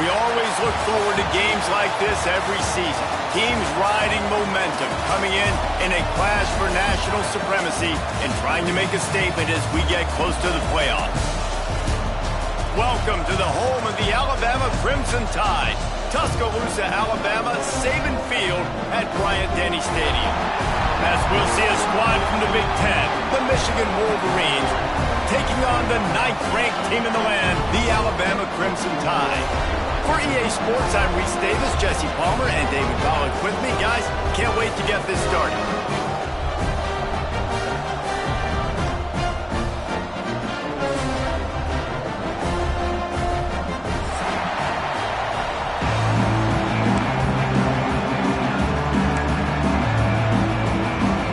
We always look forward to games like this every season. Teams riding momentum, coming in a clash for national supremacy and trying to make a statement as we get close to the playoffs. Welcome to the home of the Alabama Crimson Tide, Tuscaloosa, Alabama, Saban Field at Bryant-Denny Stadium. As we'll see a squad from the Big Ten, the Michigan Wolverines, taking on the 9th-ranked team in the land, the Alabama Crimson Tide. For EA Sports, I'm Reese Davis, Jesse Palmer, and David Pollack with me. Guys, can't wait to get this started.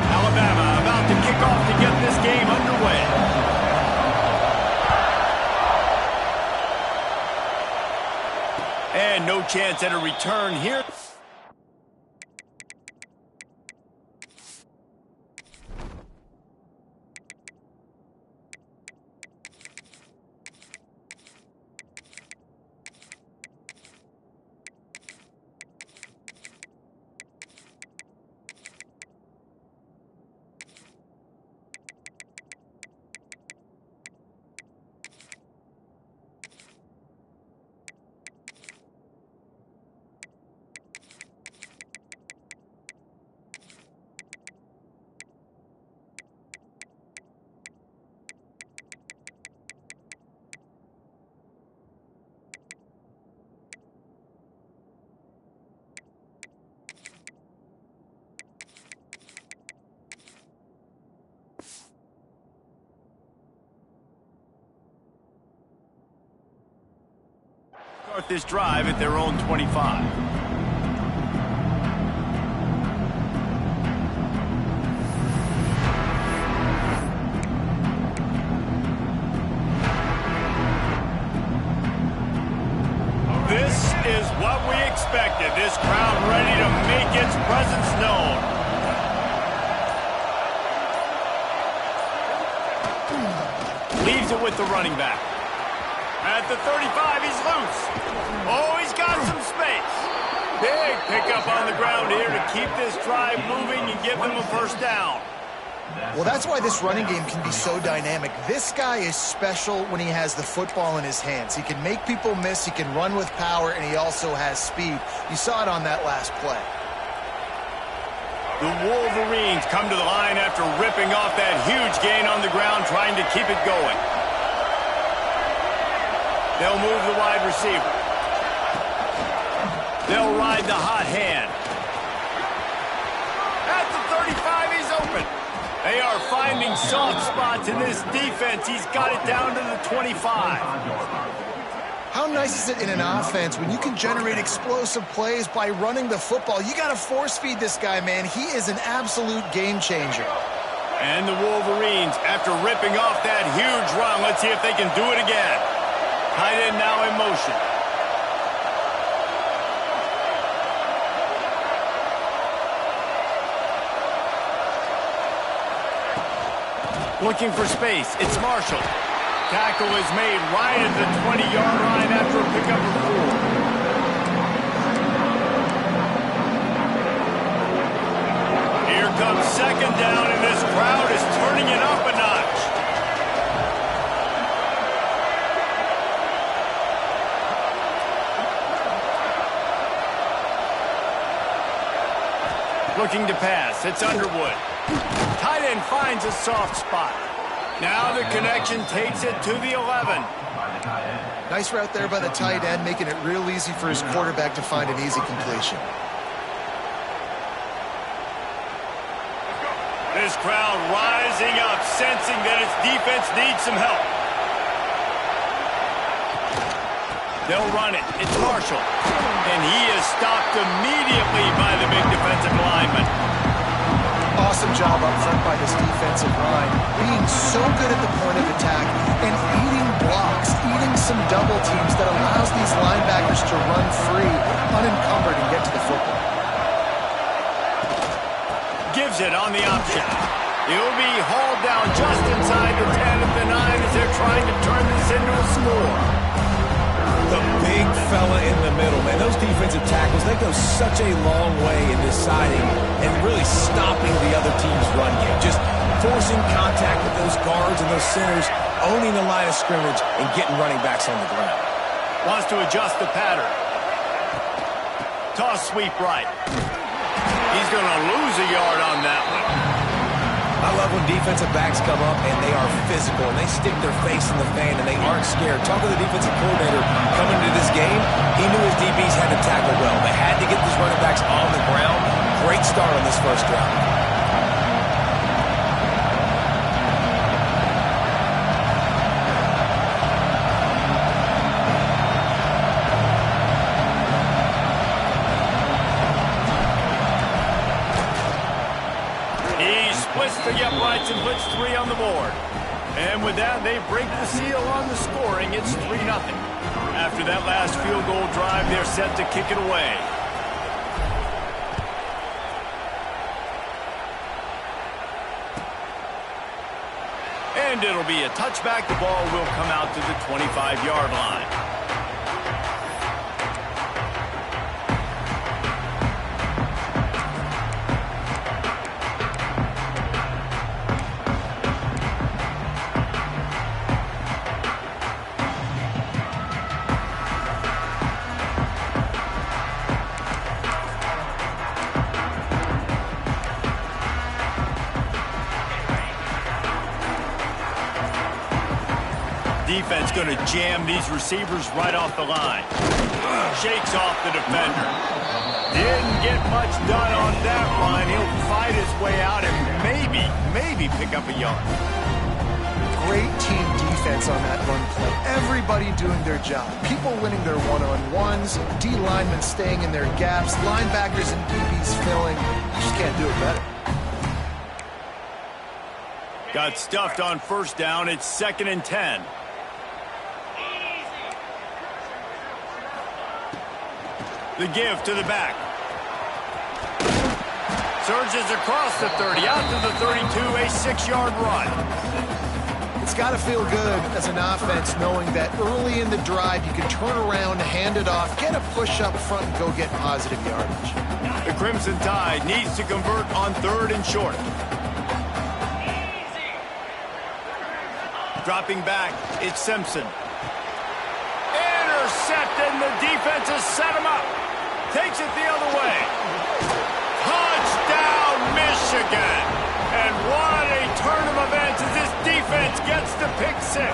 Alabama about to kick off to get this game underway. And no chance at a return here. Start this drive at their own 25. This is what we expected. This crowd ready to make its presence known. Leaves it with the running back. At the 35, he's loose. Oh, he's got some space. Big pickup on the ground here to keep this drive moving and give them a first down. Well, that's why this running game can be so dynamic. This guy is special when he has the football in his hands. He can make people miss, he can run with power, and he also has speed. You saw it on that last play. The Wolverines come to the line after ripping off that huge gain on the ground, trying to keep it going. They'll move the wide receiver. They'll ride the hot hand. At the 35, he's open. They are finding soft spots in this defense. He's got it down to the 25. How nice is it in an offense when you can generate explosive plays by running the football? You got to force feed this guy, man. He is an absolute game changer. And the Wolverines, after ripping off that huge run, let's see if they can do it again. Tight end now in motion. Looking for space. It's Marshall. Tackle is made right at the 20-yard line after a pickup of 4. Here comes second down, and this crowd is turning it up a notch. Looking to pass. It's Underwood. Tight end finds a soft spot. Now the connection takes it to the 11. Nice route there by the tight end, making it real easy for his quarterback to find an easy completion. This crowd rising up, sensing that its defense needs some help. They'll run it. It's Marshall. And he is stopped immediately by the big defensive lineman. Awesome job up front by this defensive line, being so good at the point of attack and eating blocks, eating some double teams that allows these linebackers to run free, unencumbered, and get to the football. Gives it on the option. He'll be hauled down just inside the 10 at the 9 as they're trying to turn this into a score. The big fella in the defensive tackles, they go such a long way in deciding and really stopping the other team's run game. Just forcing contact with those guards and those centers, owning the line of scrimmage, and getting running backs on the ground. Wants to adjust the pattern. Toss sweep right. He's going to lose a yard on that one. I love when defensive backs come up and they are physical and they stick their face in the fan and they aren't scared. Talk to the defensive coordinator coming into this game. He knew his DBs had to tackle well. They had to get these running backs on the ground. Great start on this first drive. The uprights and puts 3 on the board. And with that, they break the seal on the scoring. It's 3-0. After that last field goal drive, they're set to kick it away. And it'll be a touchback. The ball will come out to the 25-yard line. Defense going to jam these receivers right off the line. Shakes off the defender. Didn't get much done on that run. He'll fight his way out and maybe pick up a yard. Great team defense on that run play. Everybody doing their job. People winning their one-on-ones, D linemen staying in their gaps, linebackers and DBs filling. You just can't do it better. Got stuffed on first down. It's 2nd and 10. The give to the back. Surges across the 30, out to the 32, a 6-yard run. It's got to feel good as an offense knowing that early in the drive you can turn around, hand it off, get a push up front, and go get positive yardage. The Crimson Tide needs to convert on 3rd and short. Dropping back, it's Simpson. Intercepted, and the defense has set him up. Takes it the other way. Touchdown, Michigan! And what a turn of events as this defense gets the pick 6.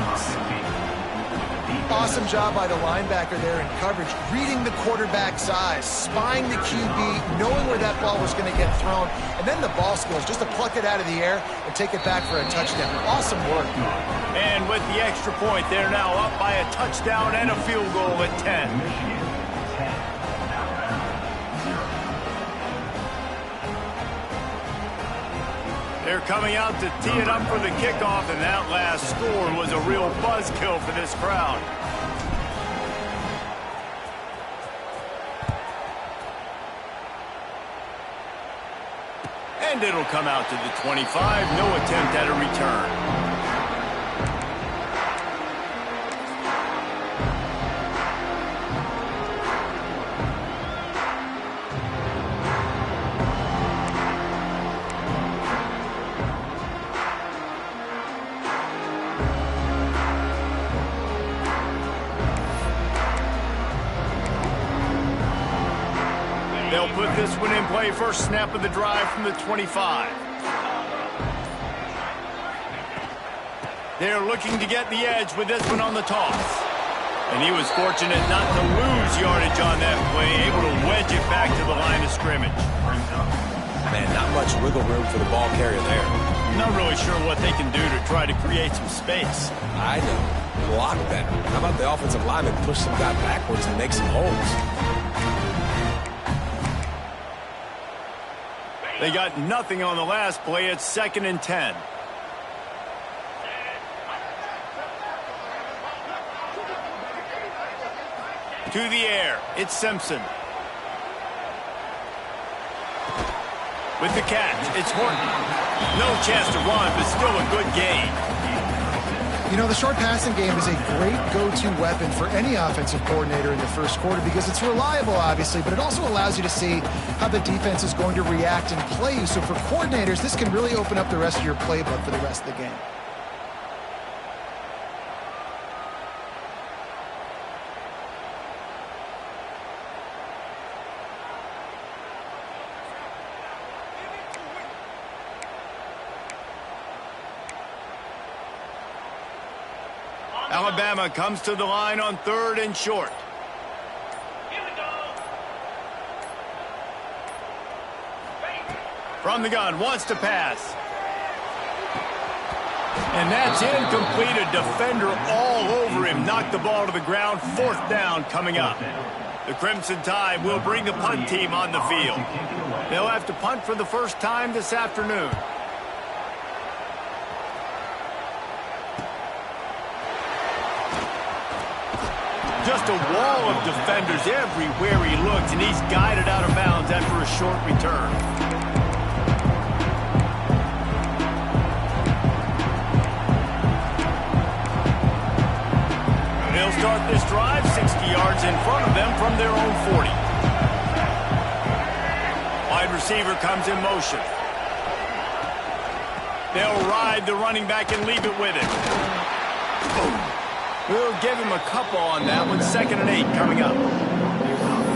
Awesome job by the linebacker there in coverage, reading the quarterback's eyes, spying the QB, knowing where that ball was going to get thrown, and then the ball skills just to pluck it out of the air and take it back for a touchdown. Awesome work. And with the extra point, they're now up by a touchdown and a field goal at 10. They're coming out to tee it up for the kickoff, and that last score was a real buzzkill for this crowd. And it'll come out to the 25. No attempt at a return. They'll put this one in play. First snap of the drive from the 25. They're looking to get the edge with this one on the toss. And he was fortunate not to lose yardage on that play, able to wedge it back to the line of scrimmage. Man, not much wiggle room for the ball carrier there. Not really sure what they can do to try to create some space. I know. Block better. How about the offensive lineman push some guy backwards and make some holes? They got nothing on the last play. It's 2nd and 10. To the air, it's Simpson. With the catch, it's Horton. No chance to run, but still a good gain. You know, the short passing game is a great go-to weapon for any offensive coordinator in the first quarter because it's reliable, obviously, but it also allows you to see how the defense is going to react and play you. So for coordinators, this can really open up the rest of your playbook for the rest of the game. Alabama comes to the line on 3rd and short. Here we go. From the gun, wants to pass. And that's incomplete. A defender all over him. Knocked the ball to the ground. 4th down coming up. The Crimson Tide will bring the punt team on the field. They'll have to punt for the first time this afternoon. Just a wall of defenders everywhere he looks, and he's guided out of bounds after a short return. They'll start this drive 60 yards in front of them from their own 40. Wide receiver comes in motion. They'll ride the running back and leave it with him. Boom. We'll give him a couple on that one. 2nd and 8 coming up.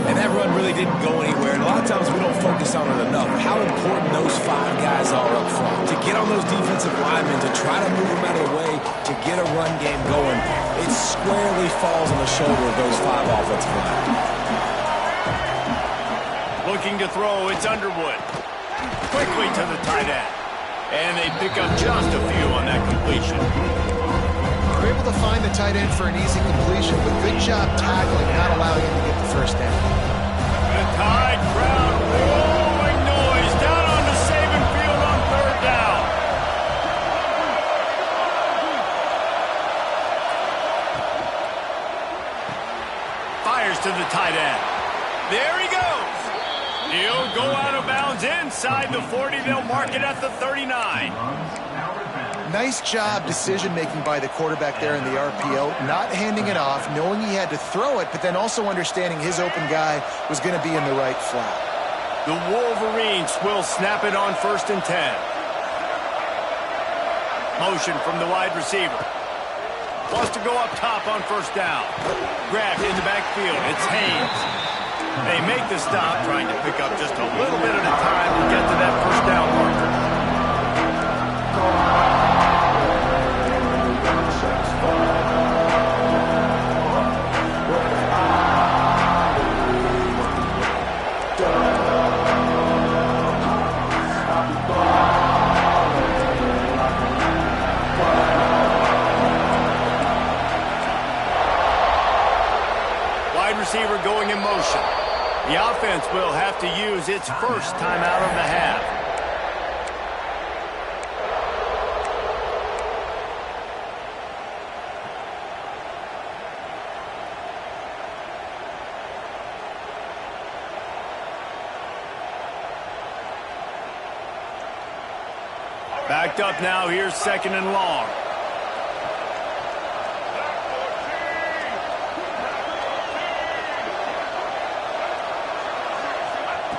And that run really didn't go anywhere. And a lot of times we don't focus on it enough. How important those 5 guys are up front. To get on those defensive linemen, to try to move them out of the way, to get a run game going, it squarely falls on the shoulder of those 5 offensive linemen. Looking to throw, it's Underwood. Quickly to the tight end. And they pick up just a few on that completion. They're able to find the tight end for an easy completion, but good job tackling, not allowing him to get the first down. The Tide crowd rolling noise down onto Saban Field on 3rd down. Fires to the tight end. There he goes. He'll go out of bounds inside the 40. They'll mark it at the 39. Nice job decision-making by the quarterback there in the RPO, not handing it off, knowing he had to throw it, but then also understanding his open guy was going to be in the right flat. The Wolverines will snap it on 1st and 10. Motion from the wide receiver. Wants to go up top on 1st down. Grabbed in the backfield. It's Haynes. They make the stop, trying to pick up just a little bit at a time to get to that 1st down marker. Receiver going in motion. The offense will have to use its first timeout of the half. Backed up now. Here's 2nd and long.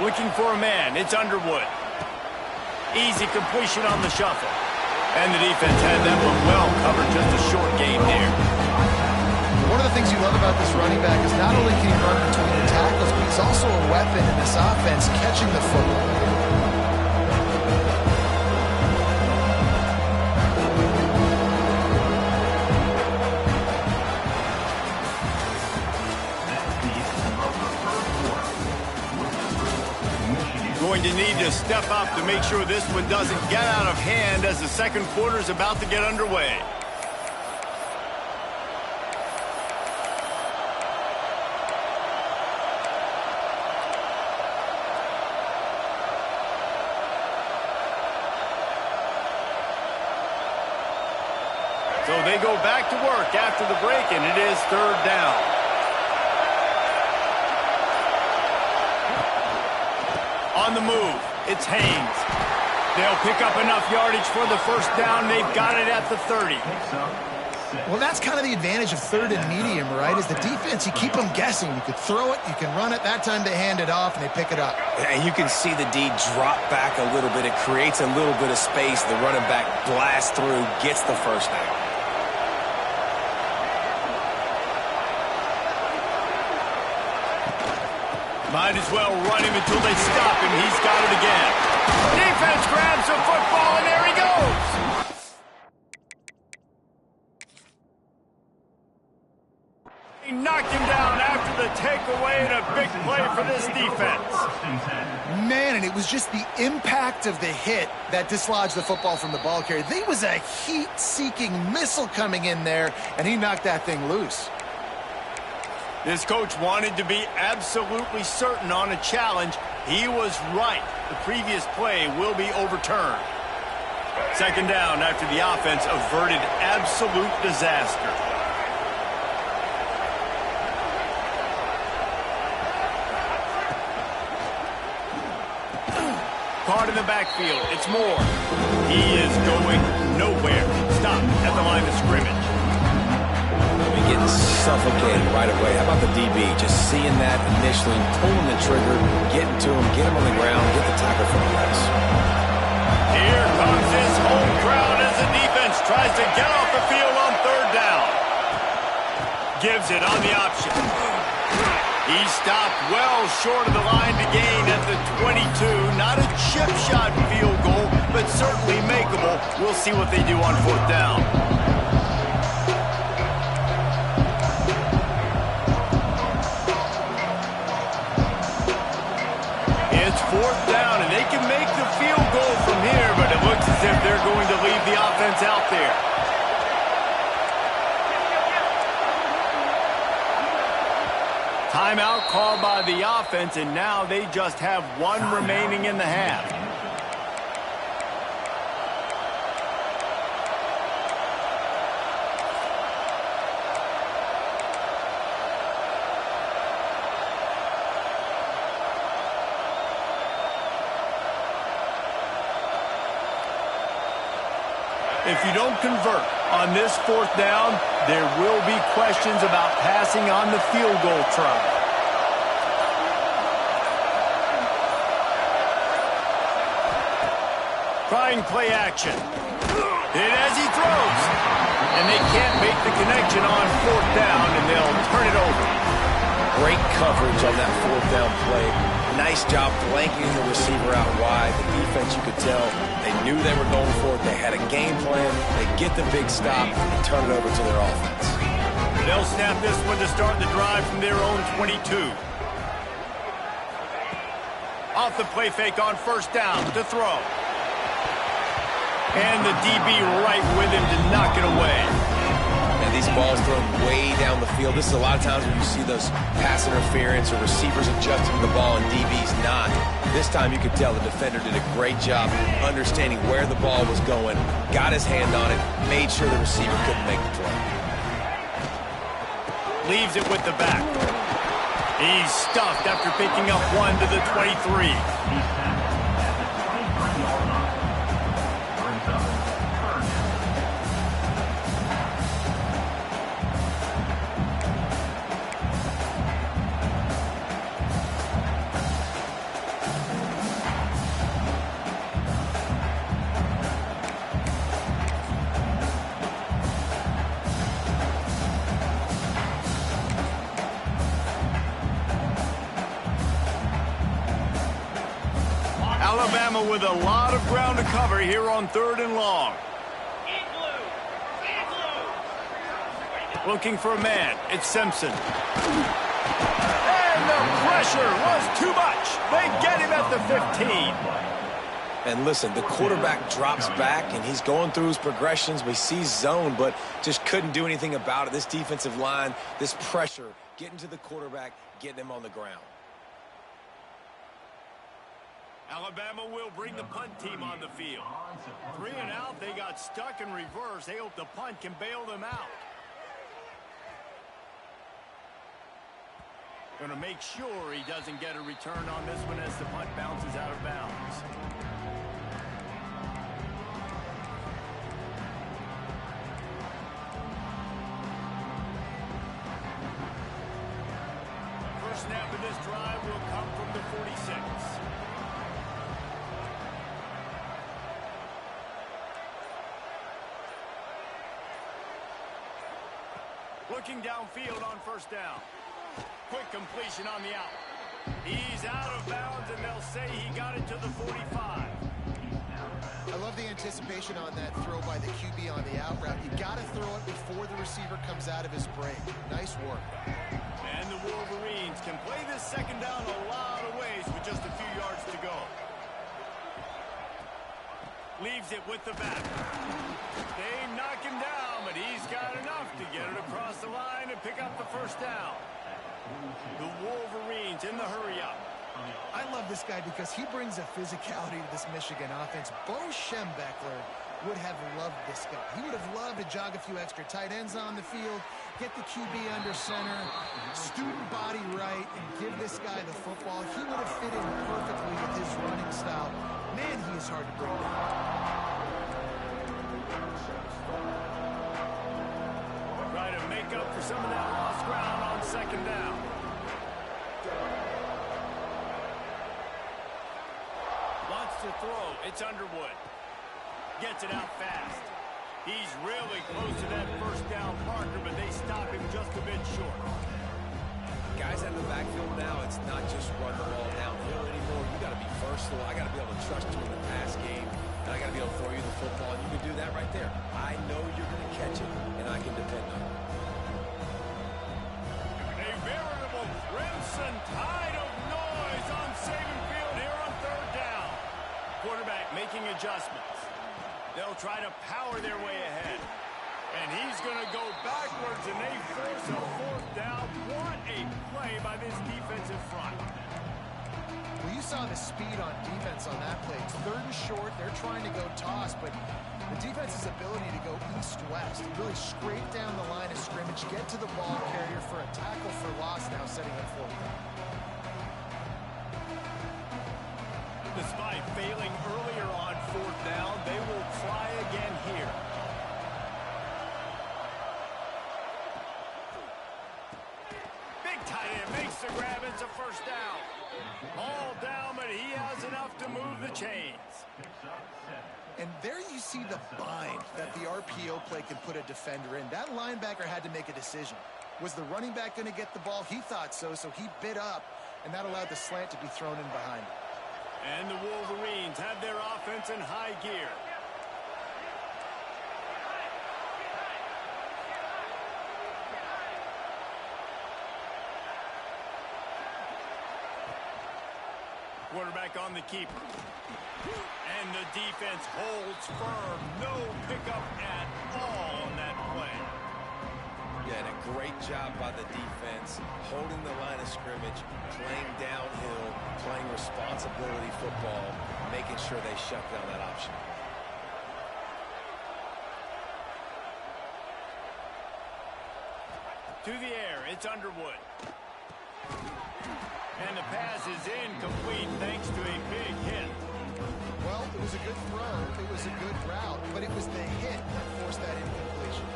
Looking for a man. It's Underwood. Easy completion on the shuffle. And the defense had that one well covered. Just a short game there. One of the things you love about this running back is not only can he run between the tackles, but he's also a weapon in this offense catching the football. Going to need to step up to make sure this one doesn't get out of hand as the 2nd quarter is about to get underway. So they go back to work after the break, and it is 3rd down. On the move, it's Haynes. They'll pick up enough yardage for the 1st down. They've got it at the 30. Well, that's kind of the advantage of third and medium, right? Is the defense, you keep them guessing. You could throw it, you can run it. That time they hand it off and they pick it up. And you can see the D drop back a little bit. It creates a little bit of space. The running back blasts through, gets the first down. Might as well run him until they stop him. He's got it again. Defense grabs the football, and there he goes. He knocked him down after the takeaway, and a big play for this defense. Man, and it was just the impact of the hit that dislodged the football from the ball carrier. There was a heat-seeking missile coming in there, and he knocked that thing loose. This coach wanted to be absolutely certain on a challenge. He was right. The previous play will be overturned. Second down after the offense averted absolute disaster. Caught in the backfield. It's Moore. He is going nowhere. Stop at the line of scrimmage. Getting suffocated right away. How about the DB? Just seeing that initially, pulling the trigger, getting to him, get him on the ground, get the tackle for the loss. Here comes his home crowd as the defense tries to get off the field on third down. Gives it on the option. He stopped well short of the line to gain at the 22. Not a chip shot field goal, but certainly makeable. We'll see what they do on fourth down. It's fourth down, and they can make the field goal from here, but it looks as if they're going to leave the offense out there. Timeout called by the offense, and now they just have one remaining in the half. If you don't convert on this fourth down, there will be questions about passing on the field goal try. Trying play action. And as he throws, and they can't make the connection on fourth down, and they'll turn it over. Great coverage on that fourth down play. Nice job blanketing the receiver out wide. The defense, you could tell, they knew they were going for it. They had a game plan. They get the big stop and turn it over to their offense. They'll snap this one to start the drive from their own 22. Off the play fake on first down to throw. And the DB right with him to knock it away. And these balls thrown way down the field. This is a lot of times when you see those pass interference or receivers adjusting the ball and DB's not. This time you could tell the defender did a great job understanding where the ball was going, got his hand on it, made sure the receiver couldn't make the play. Leaves it with the back. He's stuffed after picking up one to the 23. Alabama with a lot of ground to cover here on third and long. Looking for a man. It's Simpson. And the pressure was too much. They get him at the 15. And listen, the quarterback drops back, and he's going through his progressions. We see zone, but just couldn't do anything about it. This defensive line, this pressure, getting to the quarterback, getting him on the ground. Alabama will bring the punt team on the field. 3 and out, they got stuck in reverse. They hope the punt can bail them out. Going to make sure he doesn't get a return on this one as the punt bounces out of bounds. First snap of this drive will come from the 46. Looking downfield on first down. Quick completion on the out. He's out of bounds, and they'll say he got it to the 45. I love the anticipation on that throw by the QB on the out route. You got to throw it before the receiver comes out of his break. Nice work. And the Wolverines can play this second down a lot of ways with just a few yards to go. Leaves it with the back. They knock him down, but he's got enough to get it across the line and pick up the first down. The Wolverines in the hurry-up. I love this guy because he brings a physicality to this Michigan offense. Bo Schembechler would have loved this guy. He would have loved to jog a few extra tight ends on the field, get the QB under center, student body right, and give this guy the football. He would have fit in perfectly with his running style. Man, he is hard to bring down. Try to make up for some of that lost ground on second down. Wants to throw. It's Underwood. Gets it out fast. He's really close to that first down marker, but they stop him just a bit short. Guys out of the backfield now, it's not just run the ball downhill anymore. You got to be versatile. I got to be able to trust you in the pass game, and I got to be able to throw you the football. And you can do that right there. I know you're going to catch it, and I can depend on it. A veritable crimson tide of noise on Saban Field here on third down. Quarterback making adjustments. They'll try to power their way ahead. And he's going to go backwards, and they force a fourth down. What a play by this defensive front. Well, you saw the speed on defense on that play. It's third and short. They're trying to go toss, but the defense's ability to go east-west, really scrape down the line of scrimmage, get to the ball carrier for a tackle for loss, now setting up fourth down. Despite failing earlier on fourth down, they will try again here. Big tight end makes the grab. It's a first down. All down, but he has enough to move the chains. And there you see the bind that the RPO play can put a defender in. That linebacker had to make a decision. Was the running back going to get the ball? He thought so, so he bit up, and that allowed the slant to be thrown in behind him. And the Wolverines have their offense in high gear. Quarterback on the keeper. And the defense holds firm. No pickup at all on that play. Yeah, and a great job by the defense, holding the line of scrimmage, playing downhill, playing responsibility football, making sure they shut down that option. To the air, it's Underwood. And the pass is incomplete thanks to a big hit. Well, it was a good throw, it was a good route, but it was the hit that forced that incompletion.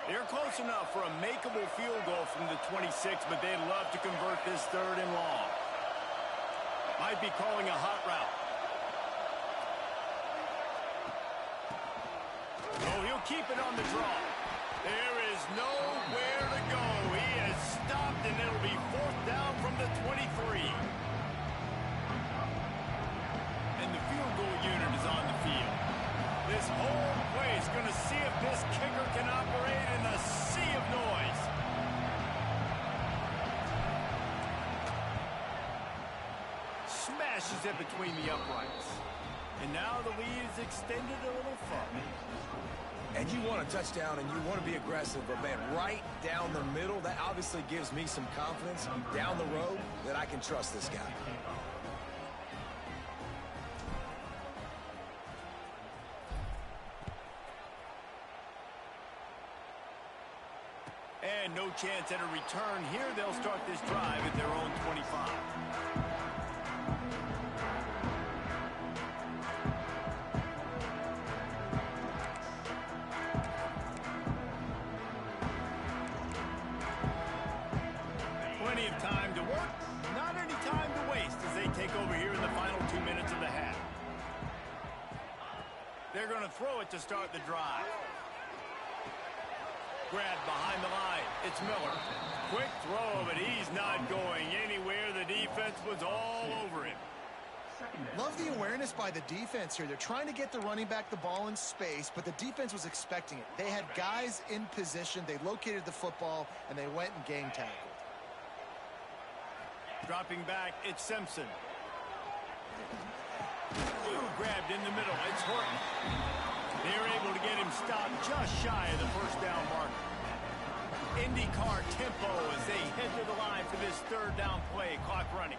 They're close enough for a makeable field goal from the 26, but they'd love to convert this third and long. Might be calling a hot route. Oh, he'll keep it on the draw. There is nowhere to go. He has stopped, and it'll be fourth down from the 23. And the field goal unit is on the field. This whole place going to see if this kicker can operate in a sea of noise. Smashes it between the uprights. And now the lead is extended a little further. And you want a touchdown and you want to be aggressive, but man, right down the middle, that obviously gives me some confidence down the road that I can trust this guy. And no chance at a return here. They'll start this drive at their own 25. Plenty of time to work, not any time to waste as they take over here in the final 2 minutes of the half. They're going to throw it to start the drive. Grabbed behind the line. It's Miller. Quick throw, but he's not going anywhere. The defense was all over him. Love the awareness by the defense here. They're trying to get the running back the ball in space, but the defense was expecting it. They had guys in position. They located the football, and they went and gang tackled. Dropping back, it's Simpson. Grabbed in the middle. It's Horton. They're able to get him stopped just shy of the first down marker. IndyCar tempo as they head to the line for this third down play. Clock running.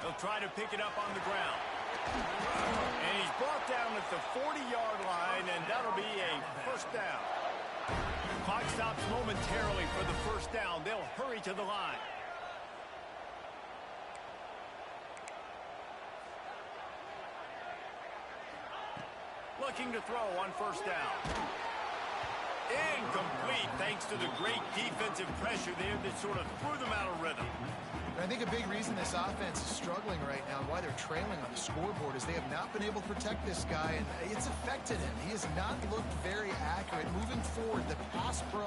They'll try to pick it up on the ground. And he's brought down at the 40-yard line, and that'll be a first down. Clock stops momentarily for the first down. They'll hurry to the line. Looking to throw on first down. Incomplete thanks to the great defensive pressure there that sort of threw them out of rhythm. And I think a big reason this offense is struggling right now and why they're trailing on the scoreboard is they have not been able to protect this guy, and it's affected him. He has not looked very accurate. Moving forward, the pass pro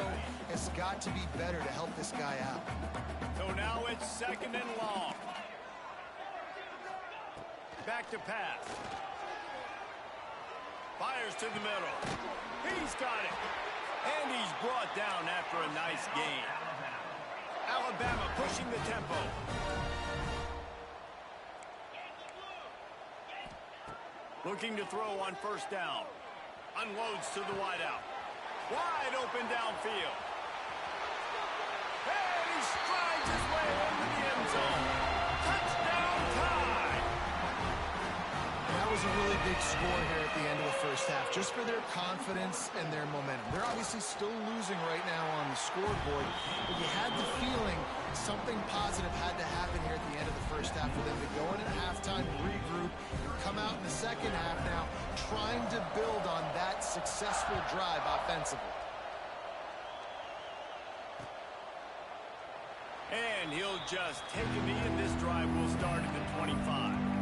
has got to be better to help this guy out. So now it's second and long. Back to pass. Fires to the middle. He's got it. And he's brought down after a nice gain. Alabama pushing the tempo. Looking to throw on first down. Unloads to the wideout. Wide open downfield. And he strides his way into the end zone. Touchdown tie. That was a really big score here at the end of the first half, just for their confidence and their momentum. They're obviously still losing right now on the scoreboard, but you had the feeling something positive had to happen here at the end of the first half for them to go in at halftime, regroup, and come out in the second half now trying to build on that successful drive offensively. And he'll just take a knee, and this drive will start at the 25.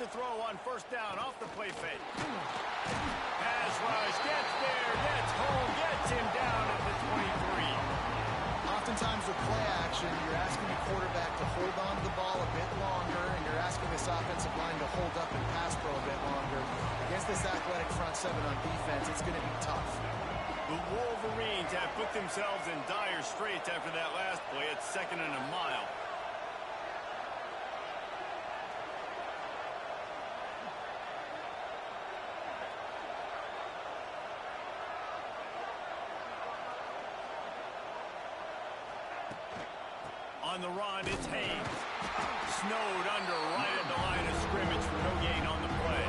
To throw on first down off the play fake. Pass rush, gets there, gets home, gets him down at the 23. Oftentimes with play action, you're asking the quarterback to hold on to the ball a bit longer, and you're asking this offensive line to hold up and pass pro a bit longer. Against this athletic front seven on defense, it's going to be tough. The Wolverines have put themselves in dire straits after that last play. It's second and a mile. On the run, it's Haynes. Snowed under right at the line of scrimmage for no gain on the play.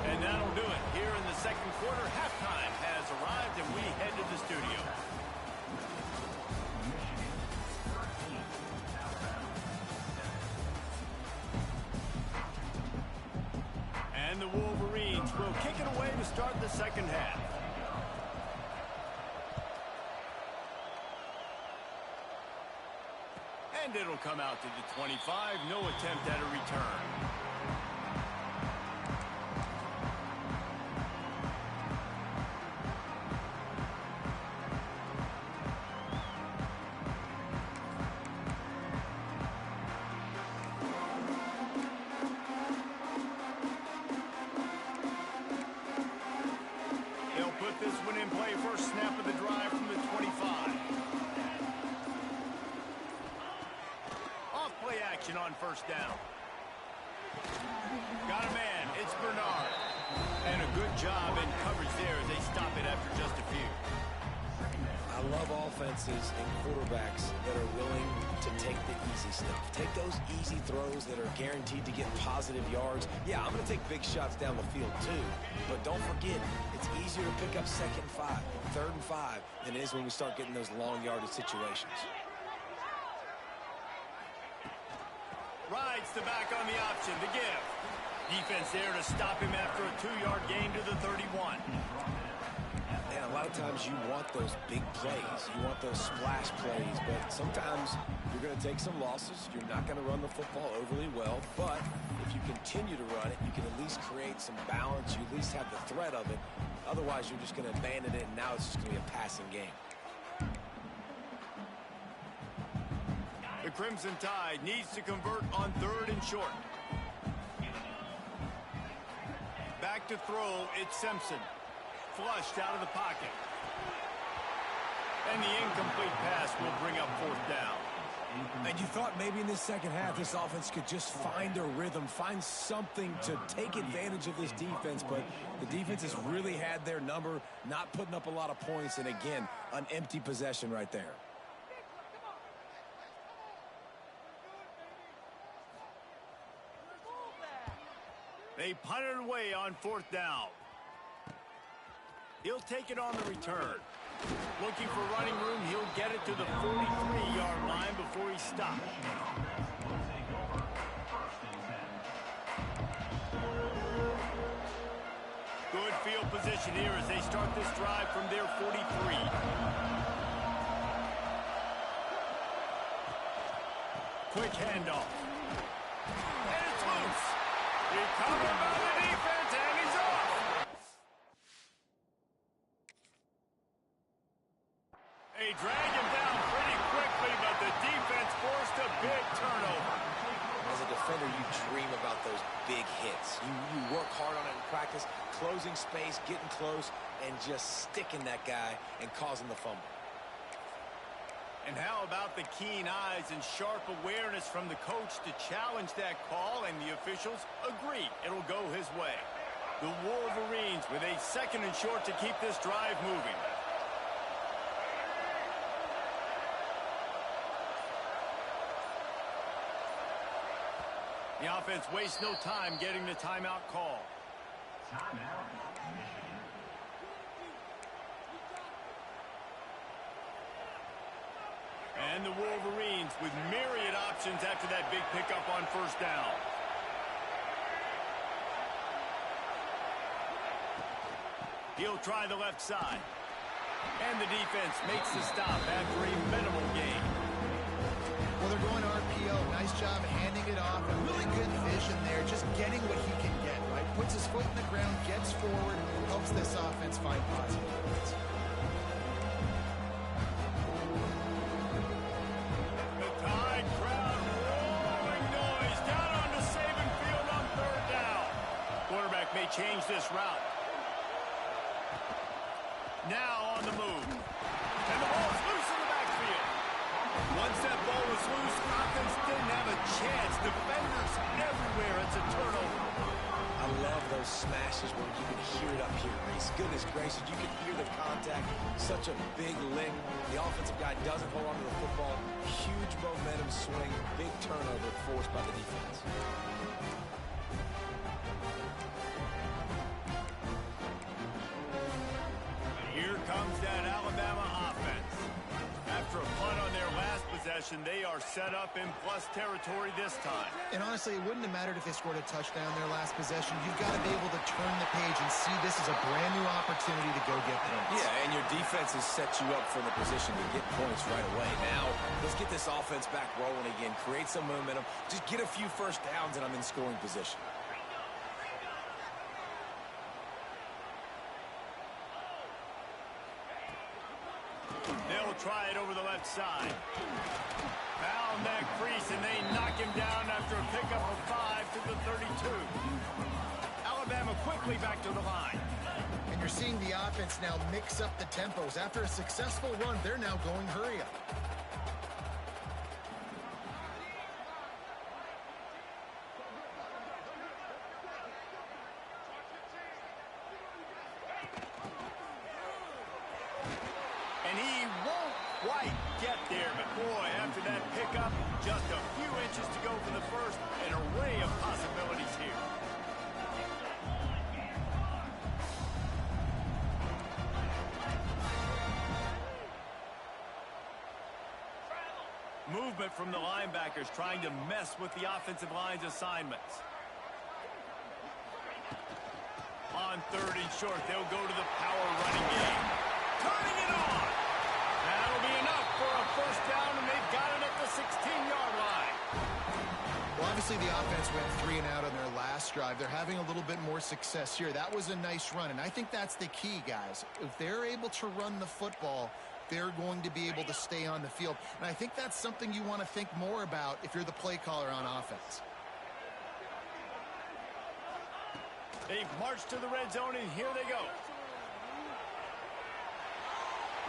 And that'll do it. Here in the second quarter, halftime has arrived, and we head to the studio. And the Wolverines will kick it away to start the second half. And it'll come out to the 25. No attempt at a return. on first down. Got a man. It's Bernard. And a good job in coverage there as they stop it after just a few. I love offenses and quarterbacks that are willing to take the easy stuff. Take those easy throws that are guaranteed to get positive yards. Yeah, I'm going to take big shots down the field too. But don't forget, it's easier to pick up 2nd and 5, 3rd and 5 than it is when we start getting those long yardage situations. Rides the back on the option, the give. Defense there to stop him after a 2-yard gain to the 31. And a lot of times you want those big plays. You want those splash plays. But sometimes you're going to take some losses. You're not going to run the football overly well. But if you continue to run it, you can at least create some balance. You at least have the threat of it. Otherwise, you're just going to abandon it, and now it's just going to be a passing game. The Crimson Tide needs to convert on 3rd and short. Back to throw, it's Simpson. Flushed out of the pocket. And the incomplete pass will bring up 4th down. And you thought maybe in this second half this offense could just find their rhythm, find something to take advantage of this defense, but the defense has really had their number, not putting up a lot of points, and again, an empty possession right there. They punt it away on 4th down. He'll take it on the return. Looking for running room, he'll get it to the 43-yard line before he stops. Good field position here as they start this drive from their 43. Quick handoff. And it's loose. Recovered by the defense, and he's off. They drag him down pretty quickly, but the defense forced a big turnover. As a defender, you dream about those big hits. You work hard on it in practice, closing space, getting close, and just sticking that guy and causing the fumble. And how about the keen eyes and sharp awareness from the coach to challenge that call, and the officials agree it'll go his way. The Wolverines with a 2nd and short to keep this drive moving. The offense wastes no time getting the timeout call. And the Wolverines with myriad options after that big pickup on 1st down. He'll try the left side. And the defense makes the stop after a minimal gain. Well, they're going RPO. Nice job handing it off. A really good vision there, just getting what he can get, right? Puts his foot in the ground, gets forward, helps this offense find positive points. The Tide crowd rolling noise down onto Saban Field on 3rd down. Quarterback may change this route. Now on the move. And the ball's loose in the backfield. Once that ball was loose, offense didn't have a chance. Defenders everywhere. It's a turnover. I love those smashes where you can hear it up here, Reese. Goodness gracious, you can hear the contact. Such a big lick. The offensive guy doesn't hold on to the football. Huge momentum swing. Big turnover forced by the defense. Here comes that Alabama offense. After a punt on their last possession, they are set up in plus territory this time. And honestly, it wouldn't have mattered if they scored a touchdown their last possession. You've got to be able to turn the page and see this as a brand new opportunity to go get points. Yeah, and your defense has set you up for the position to get points right away. Now, let's get this offense back rolling again, create some momentum, just get a few first downs, and I'm in scoring position. They'll try it over the left side. Found that crease, and they knock him down after a pickup of 5 to the 32. Alabama quickly back to the line. And you're seeing the offense now mix up the tempos. After a successful run, they're now going hurry up. there, but boy, after that pickup, just a few inches to go for the first. An array of possibilities here. Movement from the linebackers trying to mess with the offensive line's assignments. On 3rd and short, they'll go to the power running game. Turning it on! That'll be enough for a first down, and they've got it at the 16-yard line. Well, obviously the offense went 3 and out on their last drive. They're having a little bit more success here. That was a nice run, and I think that's the key, guys. If they're able to run the football, they're going to be able to stay on the field. And I think that's something you want to think more about if you're the play caller on offense. They've marched to the red zone, and here they go.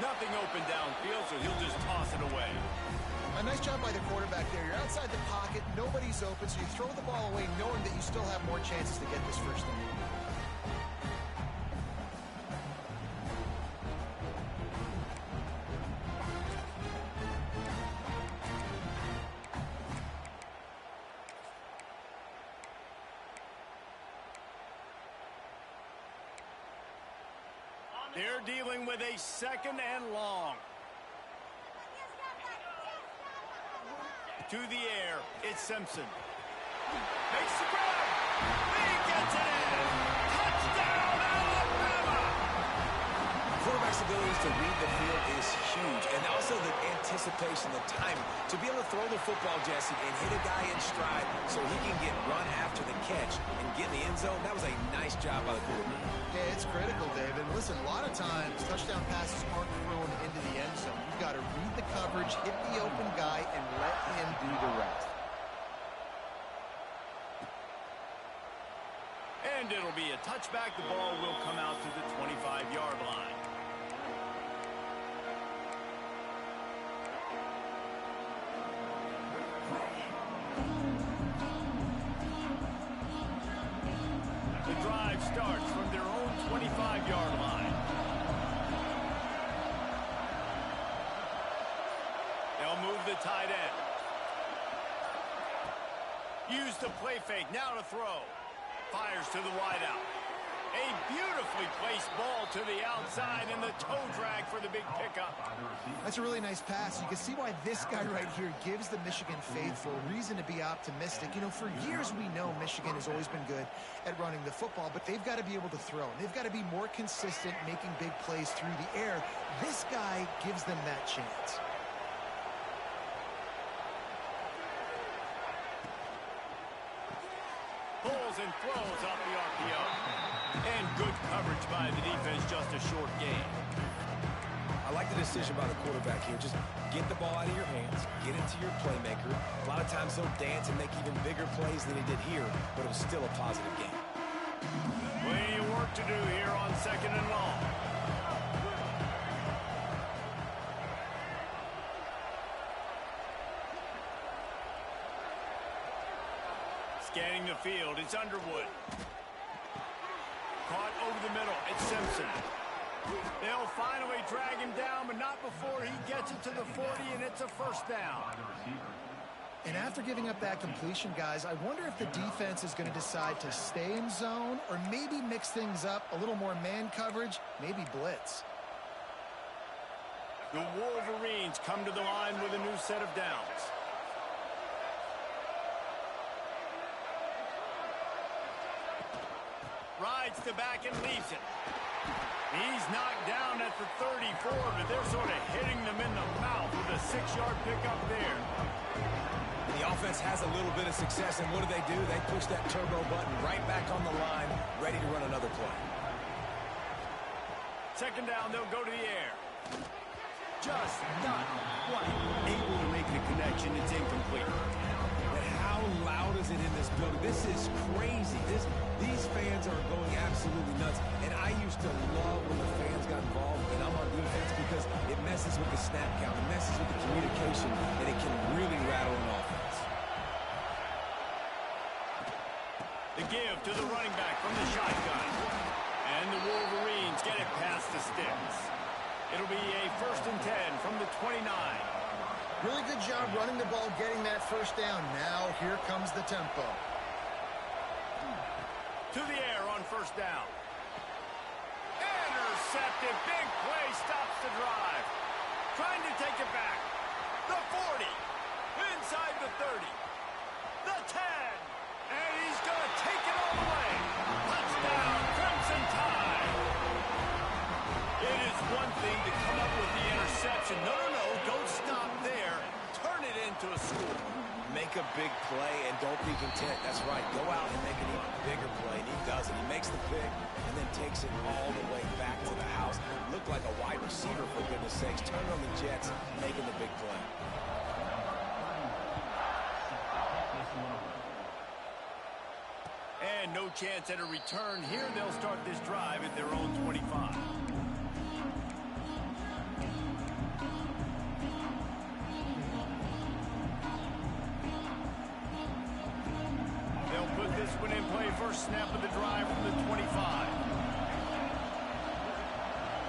Nothing open downfield, so he'll just toss it away. A nice job by the quarterback there. You're outside the pocket, nobody's open, so you throw the ball away knowing that you still have more chances to get this first down. They're dealing with a 2nd and long. To the air, it's Simpson. Makes the grab. He gets it in. Touchdown, Alabama! Quarterback's abilities to read the field is huge, and also the anticipation, the timing. To be able to throw the football, Jesse, and hit a guy in stride so he can get run after the catch and get in the end zone, that was a nice job by the quarterback. Yeah, it's critical, David. Listen, a lot of times touchdown passes aren't thrown into the end zone. You've got to read the coverage, hit the open guy, and let him do the rest. And it'll be a touchback. The ball will come out to the 25-yard line. The drive starts from their own 25-yard line. They'll move the tight end. Use the play fake. Now to throw. Fires to the wideout. A beautifully placed ball to the outside and the toe drag for the big pickup. That's a really nice pass. You can see why this guy right here gives the Michigan faithful reason to be optimistic. You know, for years we know Michigan has always been good at running the football, but they've got to be able to throw. They've got to be more consistent making big plays through the air. This guy gives them that chance. Pulls and throws off the RPO. And good coverage by the defense, just a short gain. I like the decision by the quarterback here. Just get the ball out of your hands, get it to your playmaker. A lot of times he'll dance and make even bigger plays than he did here, but it was still a positive game. Plenty of work to do here on 2nd and long. Scanning the field, it's Underwood. Caught over the middle, it's Simpson. They'll finally drag him down, but not before he gets it to the 40, and it's a first down. And after giving up that completion, guys, I wonder if the defense is going to decide to stay in zone or maybe mix things up, a little more man coverage, maybe blitz. The Wolverines come to the line with a new set of downs. Rides the back and leaves it. He's knocked down at the 34, but they're sort of hitting them in the mouth with a 6-yard pickup there. The offense has a little bit of success, and what do? They push that turbo button right back on the line, ready to run another play. 2nd down, they'll go to the air. Just not quite able to make the connection. It's incomplete. But how loud is it in this building? This is crazy. These fans are going absolutely nuts. And I used to love when the fans got involved, and I'm on defense, because it messes with the snap count, it messes with the communication, and it can really rattle an offense. The give to the running back from the shotgun. And the Wolverines get it past the sticks. It'll be a 1st and 10 from the 29. ball getting that first down. Now here comes the tempo. To the air on first down. Intercepted. Big play stops the drive. Trying to take it back. The 40. Inside the 30. The 10. And he's going to take it all the way. Touchdown, Crimson Tide. It is one thing to come up with the interception. No, don't stop there. Turn it into a score. Make a big play and don't be content. That's right. Go out and make an even bigger play, and he does it. He makes the pick and then takes it all the way back to the house. Looked like a wide receiver, for goodness sakes. Turn on the Jets, making the big play. And no chance at a return here. They'll start this drive at their own 25. This one in play, first snap of the drive from the 25.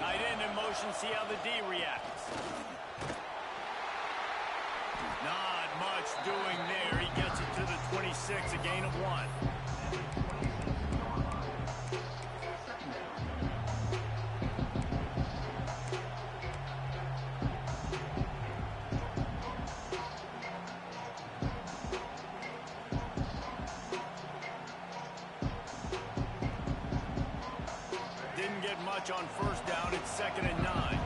Tight end in motion, see how the D reacts. Not much doing there. He gets it to the 26, a gain of 1. Much on first down. It's 2nd and 9.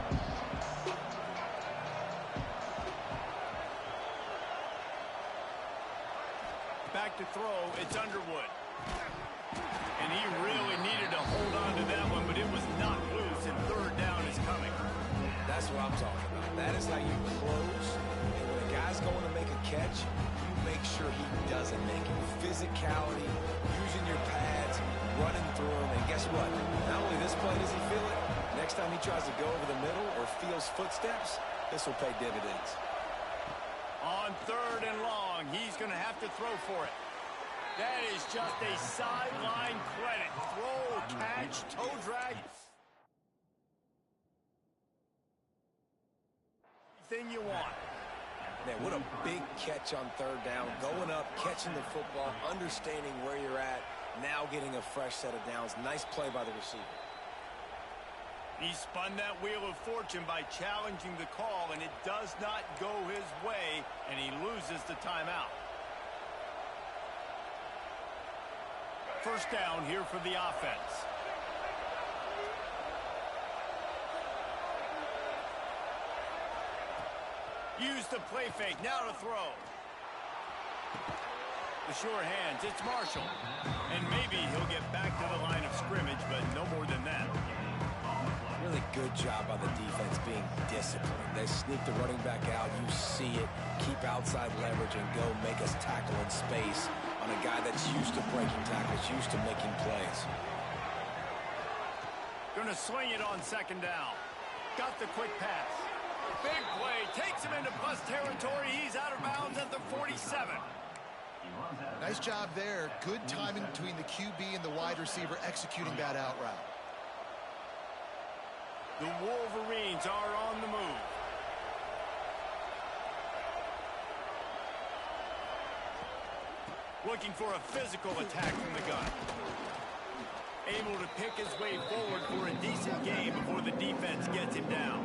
Back to throw. It's Underwood. And he really needed to hold on to that one, but it was knocked loose, and 3rd down is coming. That's what I'm talking about. That is how you close. And when a guy's going to make a catch, you make sure he doesn't make it. Physicality, using your pads, running through him, and guess what? Not only this play does he feel it, next time he tries to go over the middle or feels footsteps, this will pay dividends. On 3rd and long, he's going to have to throw for it. That is just a sideline credit. Throw, catch, toe drag. Thing you want. Man, what a big catch on 3rd down. Going up, catching the football, understanding where you're at, now getting a fresh set of downs. Nice play by the receiver. He spun that wheel of fortune by challenging the call, and it does not go his way, and he loses the timeout. First down here for the offense. Use the play fake, now to throw. The sure hands, it's Marshall. And maybe he'll get back to the line of scrimmage, but no more than that. Really good job by the defense being disciplined. They sneak the running back out, you see it, keep outside leverage and go make us tackle in space on a guy that's used to breaking tackles, used to making plays. Gonna swing it on 2nd down. Got the quick pass. Big play, takes him into bus territory. He's out of bounds at the 47. Nice job there. Good timing between the QB and the wide receiver executing that out route. The Wolverines are on the move. Looking for a physical attack from the gun. Able to pick his way forward for a decent gain before the defense gets him down.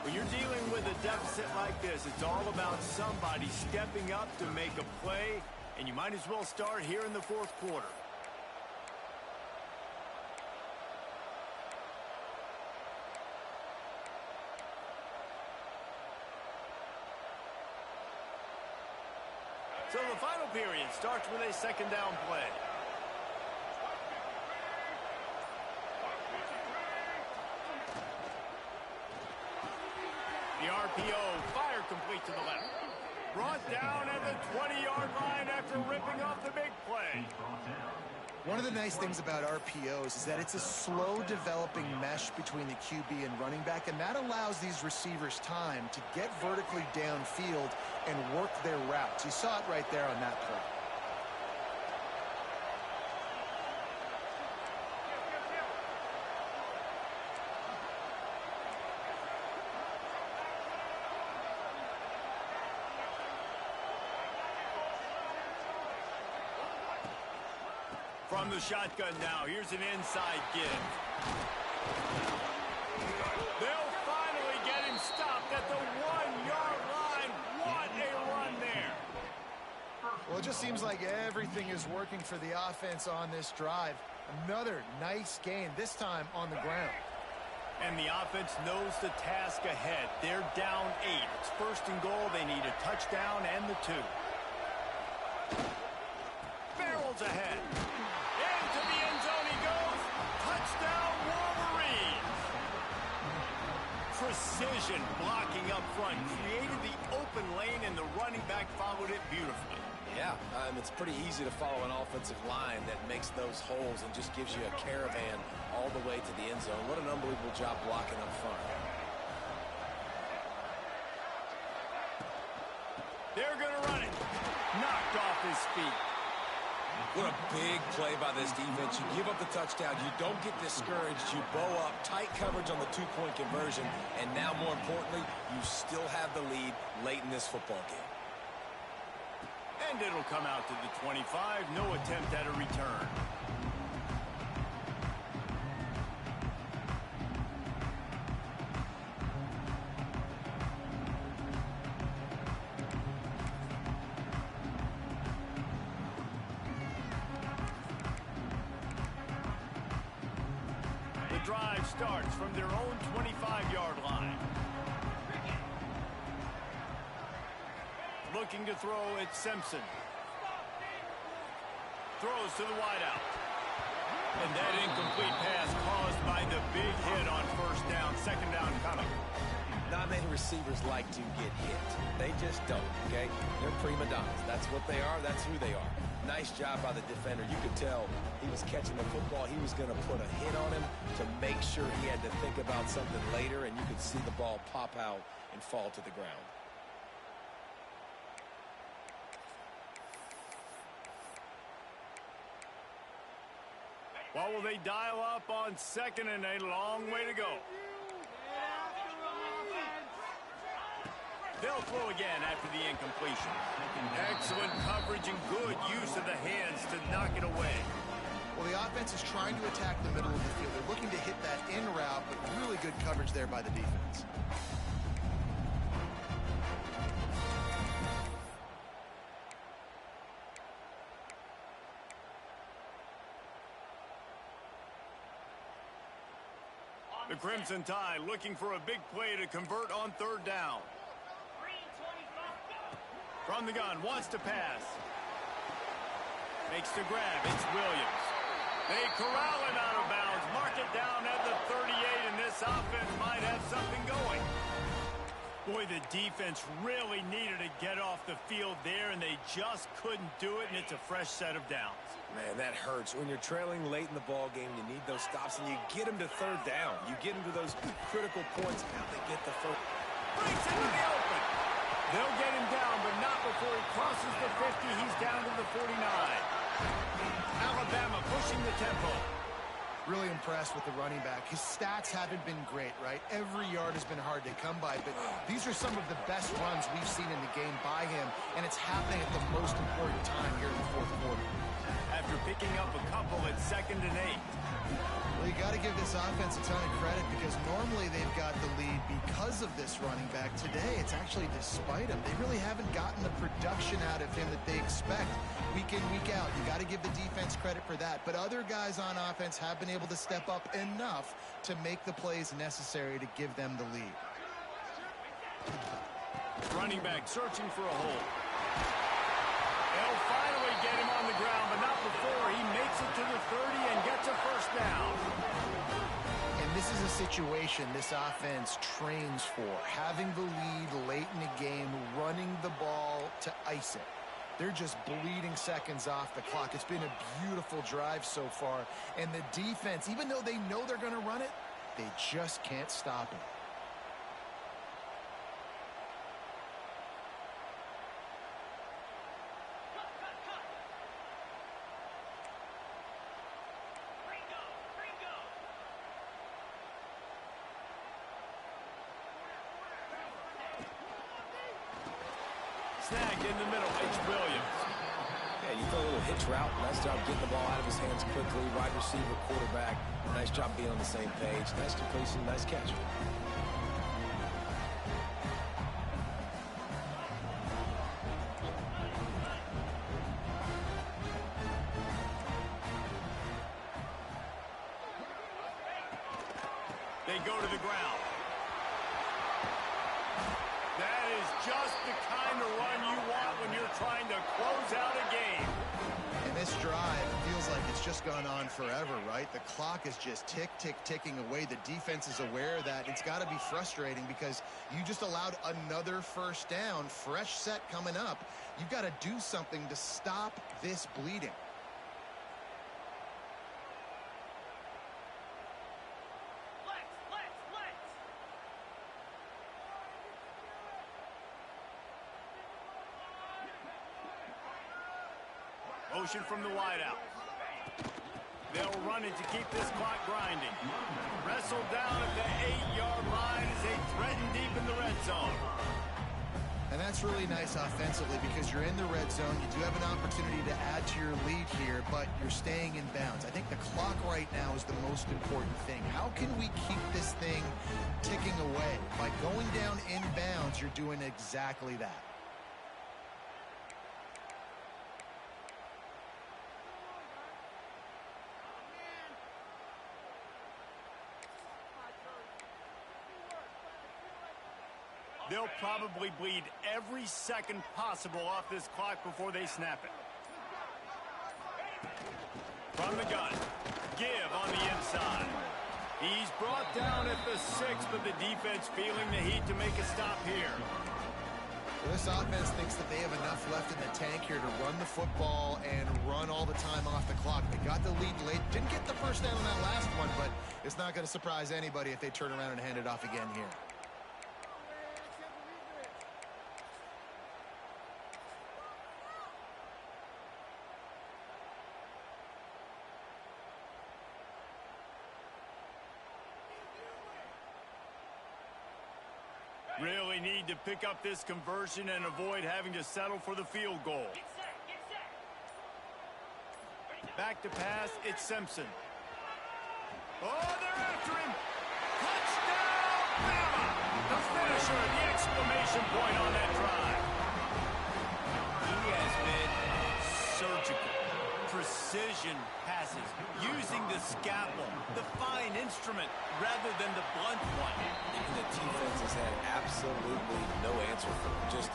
When you're dealing with a deficit like this, it's all about somebody stepping up to make a play, and you might as well start here in the 4th quarter. So the final period starts with a 2nd down play. The RPO, fire complete to the left. Brought down at the 20-yard line after ripping off the big play. One of the nice things about RPOs is that it's a slow-developing mesh between the QB and running back, and that allows these receivers time to get vertically downfield and work their routes. You saw it right there on that play. From the shotgun now, here's an inside give. They'll finally get him stopped at the 1-yard line. What a run there. Well, it just seems like everything is working for the offense on this drive. Another nice gain, this time on the ground. And the offense knows the task ahead. They're down 8. It's first and goal. They need a touchdown and the 2. Barrels ahead. Into the end zone he goes. Touchdown, Wolverines. Precision blocking up front. Created the open lane, and the running back followed it beautifully. Yeah, it's pretty easy to follow an offensive line that makes those holes and just gives you a caravan all the way to the end zone. What an unbelievable job blocking up front. They're going to run it. Knocked off his feet. What a big play by this defense. You give up the touchdown. You don't get discouraged. You bow up. Tight coverage on the 2-point conversion. And now, more importantly, you still have the lead late in this football game. And it'll come out to the 25. No attempt at a return. The drive starts from their own 25-yard line. Looking to throw, it's Simpson. Throws to the wideout. And that incomplete pass caused by the big hit on first down. Second down coming. Not many receivers like to get hit. They just don't, okay? They're prima donnas. That's what they are. That's who they are. Nice job by the defender. You could tell he was catching the football. He was going to put a hit on him to make sure he had to think about something later, and you could see the ball pop out and fall to the ground. What will they dial up on 2nd and a long way to go? They'll throw again after the incompletion. Excellent coverage and good use of the hands to knock it away. Well, the offense is trying to attack the middle of the field. They're looking to hit that in route, but really good coverage there by the defense. The Crimson Tide looking for a big play to convert on 3rd down. From the gun, wants to pass. Makes the grab, it's Williams. They corral him out of bounds, mark it down at the 38, and this offense might have something going. Boy, the defense really needed to get off the field there, and they just couldn't do it, and it's a fresh set of downs. Man, that hurts. When you're trailing late in the ball game, you need those stops, and you get them to 3rd down. You get them to those critical points. How they get the first. Breaks into the open. They'll get him down, but not before he crosses the 50. He's down to the 49. Alabama pushing the tempo. Really impressed with the running back. His stats haven't been great, right? Every yard has been hard to come by, but these are some of the best runs we've seen in the game by him, and it's happening at the most important time here in the 4th quarter. After picking up a couple at 2nd and 8. Well, you got to give this offense a ton of credit because normally they've got the lead because of this running back. Today, it's actually despite him. They really haven't gotten the production out of him that they expect week in, week out. You got to give the defense credit for that. But other guys on offense have been able to step up enough to make the plays necessary to give them the lead. Running back searching for a hole. They'll finally get him on the ground, but not before he makes it to the 30 and gets a first down. And this is a situation this offense trains for, having the lead late in the game, running the ball to ice it. They're just bleeding seconds off the clock. It's been a beautiful drive so far, and the defense, even though they know they're going to run it, they just can't stop it. Snagged in the middle, it's Williams. Yeah, you throw a little hitch route. Nice job getting the ball out of his hands quickly. Wide receiver, quarterback. Nice job being on the same page. Nice completion, nice catch. They go to the ground. That is just the kind of run you want when you're trying to close out a game. And this drive feels like it's just gone on forever, right? The clock is just ticking away. The defense is aware of that. It's got to be frustrating because you just allowed another first down, fresh set coming up. You've got to do something to stop this bleeding. Motion from the wideout. They'll run it to keep this clock grinding. Wrestled down at the 8-yard line as they threaten deep in the red zone. And that's really nice offensively because you're in the red zone. You do have an opportunity to add to your lead here, but you're staying in bounds. I think the clock right now is the most important thing. How can we keep this thing ticking away? By going down in bounds, you're doing exactly that. They'll probably bleed every second possible off this clock before they snap it. From the gun, give on the inside. He's brought down at the 6, but the defense feeling the heat to make a stop here. Well, this offense thinks that they have enough left in the tank here to run the football and run all the time off the clock. They got the lead late. Didn't get the first down on that last one, but it's not going to surprise anybody if they turn around and hand it off again here. Really need to pick up this conversion and avoid having to settle for the field goal. Back to pass, it's Simpson. Oh, they're after him. Touchdown, Bama! The finisher, the exclamation point on that drive. He has been surgical. Precision passes, using the scalpel, the fine instrument, rather than the blunt one. Even the defense has had absolutely no answer for him. Just,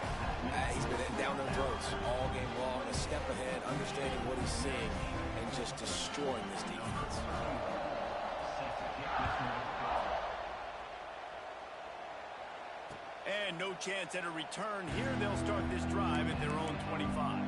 he's been down their throats all game long, a step ahead, understanding what he's seeing, and just destroying this defense. And no chance at a return here. They'll start this drive at their own 25.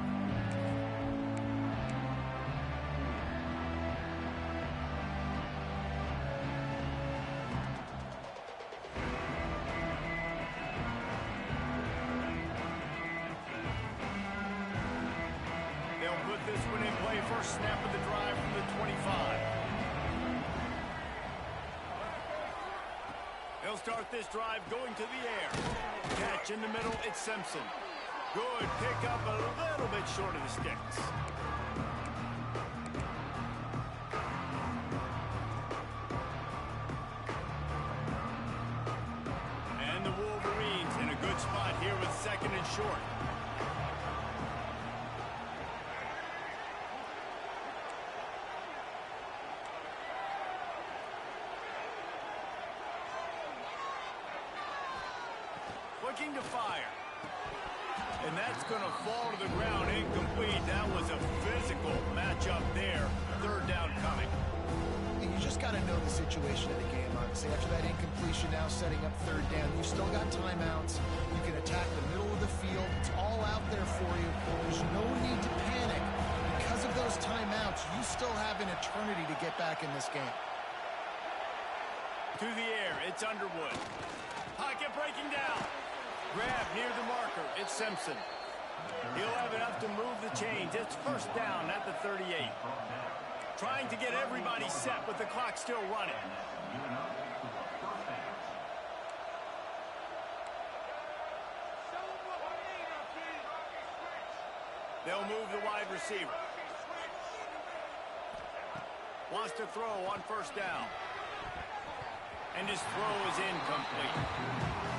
They'll put this one in play. First snap of the drive from the 25. They'll start this drive going to the air. Catch in the middle, it's Simpson. Good pick up, a little bit short of the sticks. And the Wolverines in a good spot here with second and short. Looking to fire. And that's going to fall to the ground incomplete. That was a physical matchup there. Third down coming. And you just got to know the situation of the game, honestly. After that incompletion, now setting up third down. You've still got timeouts. You can attack the middle of the field. It's all out there for you. There's no need to panic. Because of those timeouts, you still have an eternity to get back in this game. To the air, it's Underwood. Pocket breaking down. Grab near the marker. It's Simpson. He'll have enough to move the chains. It's first down at the 38. Trying to get everybody set with the clock still running. They'll move the wide receiver. Wants to throw on first down. And his throw is incomplete.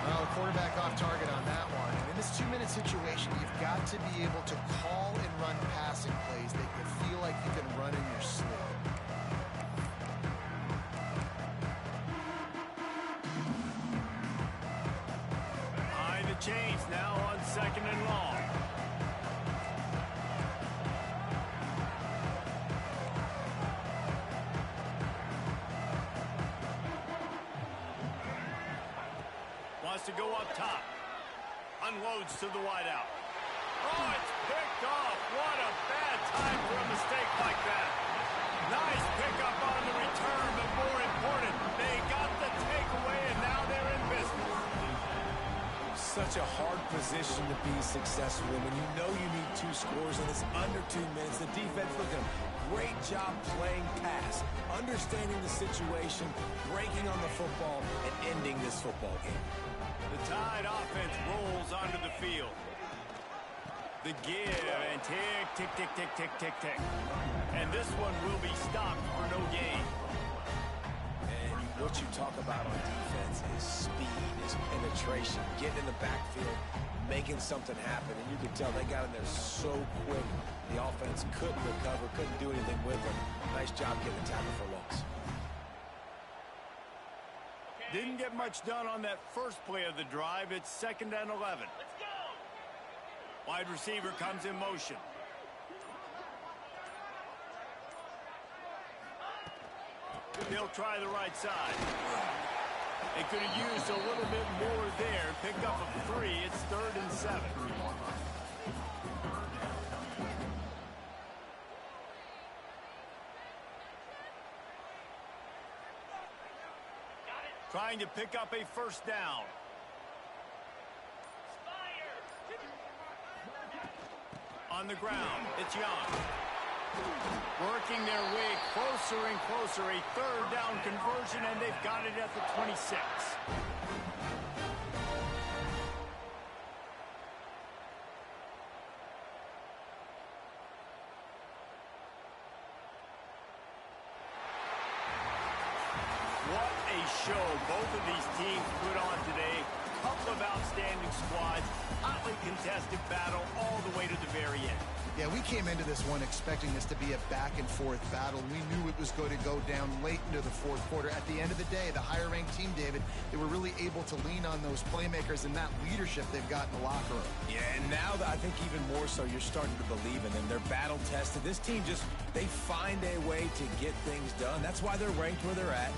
Well, the quarterback off target on that one. And in this 2-minute situation, you've got to be able to call and run passing plays that you feel like you can run in your sleep. Behind the chains now on 2nd and long. Wants to go up top. Unloads to the wideout. Oh, it's picked off. What a bad time for a mistake like that. Nice pickup on the return, but more important, they got the takeaway, and now they're in business. Such a hard position to be successful in when you know you need 2 scores and it's under 2 minutes. The defense looking great job playing pass, understanding the situation, breaking on the football, and ending this football game. The Tide offense rolls onto the field. The give and tick, tick, tick, tick, tick, tick, tick. And this one will be stopped for no gain. And what you talk about on defense is speed, is penetration, getting in the backfield, making something happen. And you can tell they got in there so quick. The offense couldn't recover, couldn't do anything with them. Nice job getting the tackle for loss. Didn't get much done on that first play of the drive. It's 2nd and 11. Let's go! Wide receiver comes in motion. They'll try the right side. They could have used a little bit more there. Pick up a 3. It's 3rd and 7. Trying to pick up a first down. On the ground, it's Young. Working their way closer and closer. A 3rd down conversion, and they've got it at the 26. What a show both of these teams put on today. Couple of outstanding squads, hotly contested battle all the way to the very end. Yeah, we came into this one expecting this to be a back-and-forth battle. We knew it was going to go down late into the 4th quarter. At the end of the day, the higher-ranked team, David, they were really able to lean on those playmakers and that leadership they've got in the locker room. Yeah, and now I think even more so, you're starting to believe in them. They're battle-tested. This team they find a way to get things done. That's why they're ranked where they're at.